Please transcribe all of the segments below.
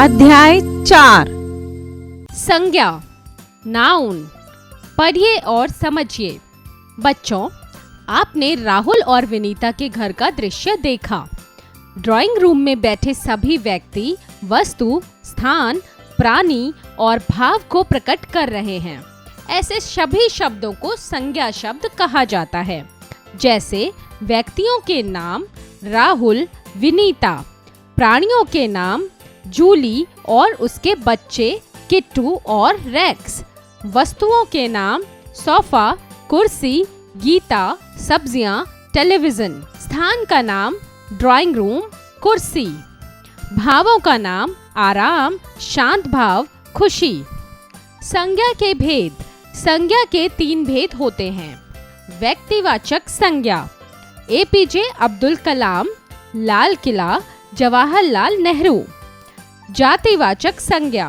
अध्याय 4 संज्ञा नाउन। पढ़िए और समझिए। बच्चों, आपने राहुल और विनीता के घर का दृश्य देखा। ड्राइंग रूम में बैठे सभी व्यक्ति वस्तु, स्थान, प्राणी और भाव को प्रकट कर रहे हैं। ऐसे सभी शब्दों को संज्ञा शब्द कहा जाता है, जैसे व्यक्तियों के नाम राहुल, विनीता, प्राणियों के नाम जूली और उसके बच्चे किट्टू और रेक्स, वस्तुओं के नाम सोफा, कुर्सी, गीता, सब्जियां, टेलीविजन, स्थान का नाम ड्राइंग रूम, कुर्सी, भावों का नाम आराम, शांत भाव, खुशी। संज्ञा के भेद। संज्ञा के 3 भेद होते हैं। व्यक्तिवाचक संज्ञा। एपीजे अब्दुल कलाम, लाल किला, जवाहरलाल नेहरू। जातिवाचक संज्ञा।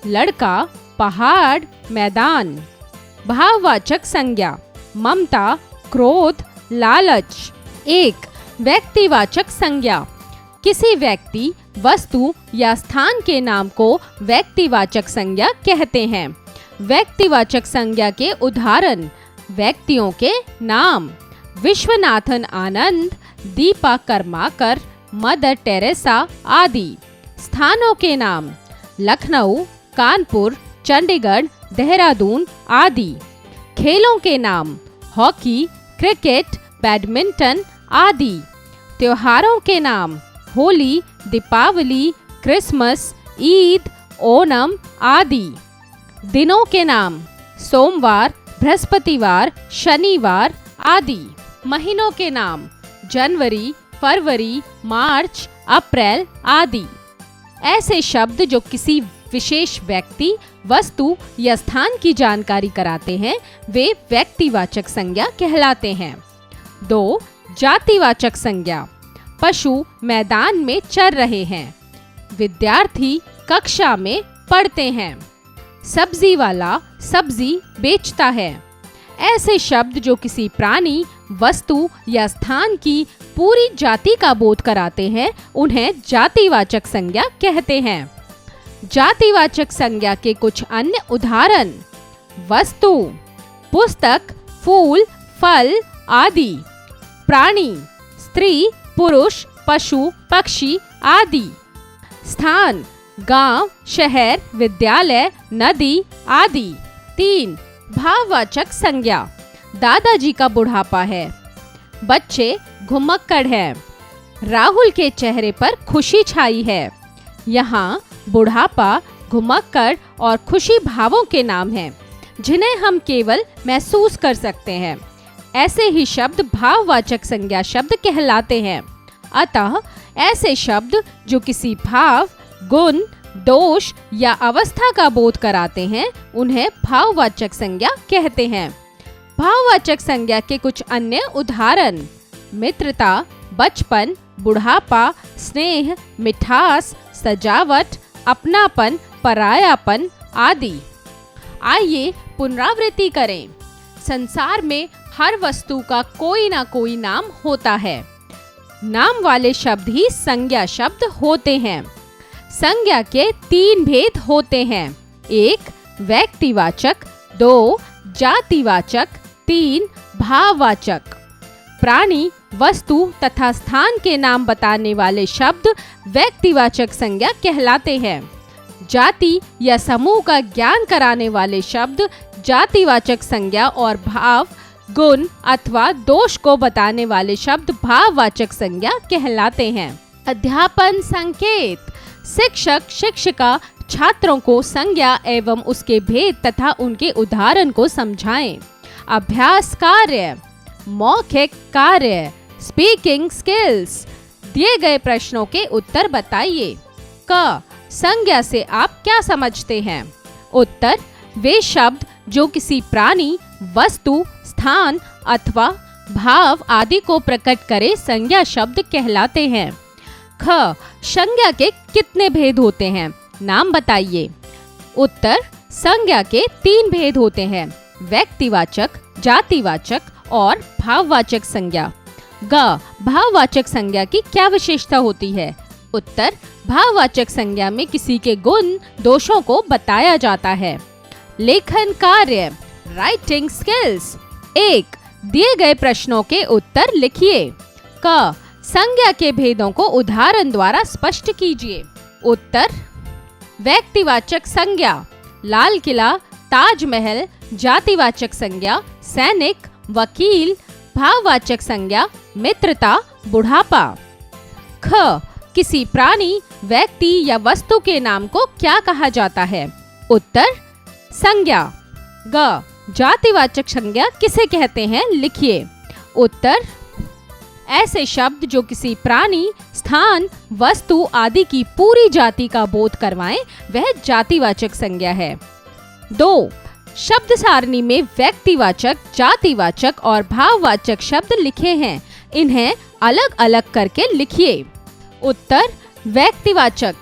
लड़का, पहाड़, मैदान। भाववाचक संज्ञा। ममता, क्रोध, लालच। 1. व्यक्तिवाचक संज्ञा। किसी व्यक्ति, वस्तु या स्थान के नाम को व्यक्तिवाचक संज्ञा कहते हैं। व्यक्तिवाचक संज्ञा के उदाहरण व्यक्तियों के नाम विश्वनाथन आनंद, दीपा कर्माकर, मदर टेरेसा आदि। स्थानों के नाम लखनऊ, कानपुर, चंडीगढ़, देहरादून आदि। खेलों के नाम हॉकी, क्रिकेट, बैडमिंटन आदि। त्योहारों के नाम होली, दीपावली, क्रिसमस, ईद, ओणम आदि। दिनों के नाम सोमवार, बृहस्पतिवार, शनिवार आदि। महीनों के नाम जनवरी, फरवरी, मार्च, अप्रैल आदि। ऐसे शब्द जो किसी विशेष व्यक्ति, वस्तु या स्थान की जानकारी कराते हैं, वे व्यक्तिवाचक संज्ञा कहलाते हैं। 2. जातिवाचक संज्ञा। पशु मैदान में चर रहे हैं। विद्यार्थी कक्षा में पढ़ते हैं। सब्जी वाला सब्जी बेचता है। ऐसे शब्द जो किसी प्राणी, वस्तु या स्थान की पूरी जाति का बोध कराते हैं, उन्हें जातिवाचक संज्ञा कहते हैं। जातिवाचक संज्ञा के कुछ अन्य उदाहरण वस्तु, पुस्तक, फूल, फल आदि। प्राणी, स्त्री, पुरुष, पशु, पक्षी आदि। स्थान, गांव, शहर, विद्यालय, नदी आदि। 3. भाववाचक संज्ञा। दादाजी का बुढ़ापा है। बच्चे घुमक्कड़ है। राहुल के चेहरे पर खुशी छाई है। यहाँ बुढ़ापा, घुमक्कड़ और खुशी भावों के नाम हैं, जिन्हें हम केवल महसूस कर सकते हैं। ऐसे ही शब्द भाववाचक संज्ञा शब्द कहलाते हैं। अतः ऐसे शब्द जो किसी भाव, गुण, दोष या अवस्था का बोध कराते हैं, उन्हें भाववाचक संज्ञा कहते हैं। भाववाचक संज्ञा के कुछ अन्य उदाहरण मित्रता, बचपन, बुढ़ापा, स्नेह, मिठास, सजावट, अपनापन, परायापन आदि। आइए पुनरावृत्ति करें। संसार में हर वस्तु का कोई ना कोई नाम होता है। नाम वाले शब्द ही संज्ञा शब्द होते हैं। संज्ञा के 3 भेद होते हैं। 1. व्यक्तिवाचक, 2. जातिवाचक, 3. भाववाचक। प्राणी, वस्तु तथा स्थान के नाम बताने वाले शब्द व्यक्तिवाचक संज्ञा कहलाते हैं। जाति या समूह का ज्ञान कराने वाले शब्द जातिवाचक संज्ञा और भाव, गुण अथवा दोष को बताने वाले शब्द भाववाचक संज्ञा कहलाते हैं। अध्यापन संकेत। शिक्षक, शिक्षिका छात्रों को संज्ञा एवं उसके भेद तथा उनके उदाहरण को समझाएं। अभ्यास कार्य, मौखिक कार्य, स्पीकिंग स्किल्स। दिए गए प्रश्नों के उत्तर बताइए। क. संज्ञा से आप क्या समझते हैं? उत्तर: वे शब्द जो किसी प्राणी, वस्तु, स्थान अथवा भाव आदि को प्रकट करे संज्ञा शब्द कहलाते हैं। ख. संज्ञा के कितने भेद होते हैं? नाम बताइए। उत्तर: संज्ञा के 3 भेद होते हैं। व्यक्तिवाचक, जातिवाचक और भाववाचक संज्ञा। ग. भाववाचक संज्ञा की क्या विशेषता होती है? उत्तर: भाववाचक संज्ञा में किसी के गुण दोषों को बताया जाता है। लेखन कार्य राइटिंग स्किल्स। 1. दिए गए प्रश्नों के उत्तर लिखिए। क. संज्ञा के भेदों को उदाहरण द्वारा स्पष्ट कीजिए। उत्तर: व्यक्तिवाचक संज्ञा लाल किला, ताजमहल। जातिवाचक संज्ञा सैनिक, वकील। भाववाचक संज्ञा मित्रता, बुढ़ापा। ख. किसी प्राणी, व्यक्ति या वस्तु के नाम को क्या कहा जाता है? उत्तर: संज्ञा। ग. जातिवाचक संज्ञा किसे कहते हैं? लिखिए। उत्तर: ऐसे शब्द जो किसी प्राणी, स्थान, वस्तु आदि की पूरी जाति का बोध करवाएं, वह जातिवाचक संज्ञा है। 2. शब्द सारणी में व्यक्तिवाचक, जातिवाचक और भाववाचक शब्द लिखे हैं, इन्हें अलग अलग करके लिखिए। उत्तर: व्यक्तिवाचक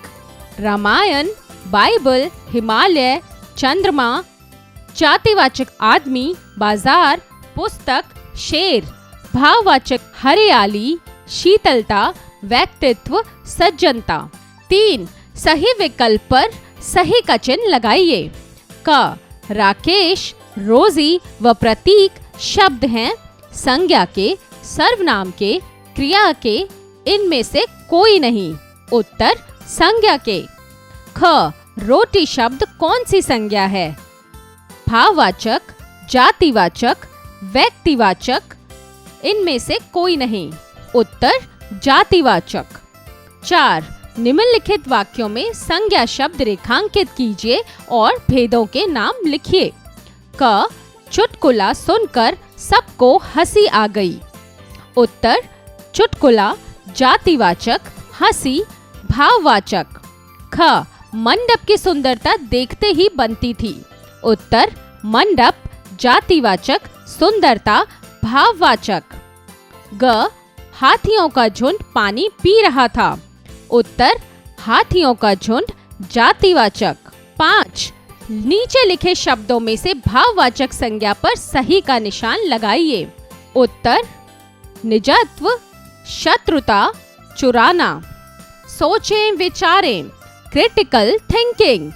रामायण, बाइबल, हिमालय, चंद्रमा। जातिवाचक आदमी, बाजार, पुस्तक, शेर। भाववाचक हरियाली, शीतलता, व्यक्तित्व, सज्जनता। 3. सही विकल्प पर सही का चिन्ह लगाइए। क. राकेश, रोजी व प्रतीक शब्द हैं संज्ञा के, सर्वनाम के, क्रिया के, इनमें से कोई नहीं। उत्तर: संज्ञा के। ख. रोटी शब्द कौन सी संज्ञा है? भाववाचक, जातिवाचक, व्यक्तिवाचक, इनमें से कोई नहीं। उत्तर: जातिवाचक। 4. निम्नलिखित वाक्यों में संज्ञा शब्द रेखांकित कीजिए और भेदों के नाम लिखिए। क. चुटकुला सुनकर सबको हंसी आ गई। उत्तर: चुटकुला जातिवाचक, हंसी भाववाचक। ख. मंडप की सुंदरता देखते ही बनती थी। उत्तर: मंडप जातिवाचक, सुंदरता भाववाचक। ग. हाथियों का झुंड पानी पी रहा था। उत्तर: हाथियों का झुंड जातिवाचक। 5. नीचे लिखे शब्दों में से भाववाचक संज्ञा पर सही का निशान लगाइए। उत्तर: निजत्व, शत्रुता, चुराना। सोचें विचारें, क्रिटिकल थिंकिंग।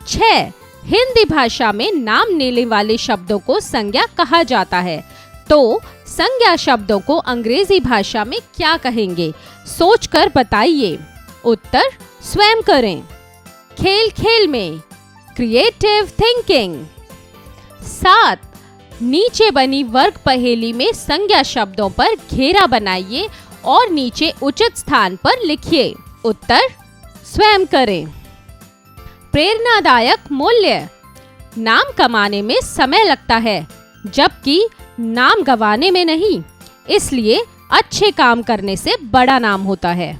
6. हिंदी भाषा में नाम लेने वाले शब्दों को संज्ञा कहा जाता है, तो संज्ञा शब्दों को अंग्रेजी भाषा में क्या कहेंगे? सोचकर बताइए। उत्तर स्वयं करें। खेल खेल में, क्रिएटिव थिंकिंग। 7. नीचे बनी वर्ग पहेली में संज्ञा शब्दों पर घेरा बनाइए और नीचे उचित स्थान पर लिखिए। उत्तर स्वयं करें। प्रेरणादायक मूल्य। नाम कमाने में समय लगता है, जबकि नाम गंवाने में नहीं, इसलिए अच्छे काम करने से बड़ा नाम होता है।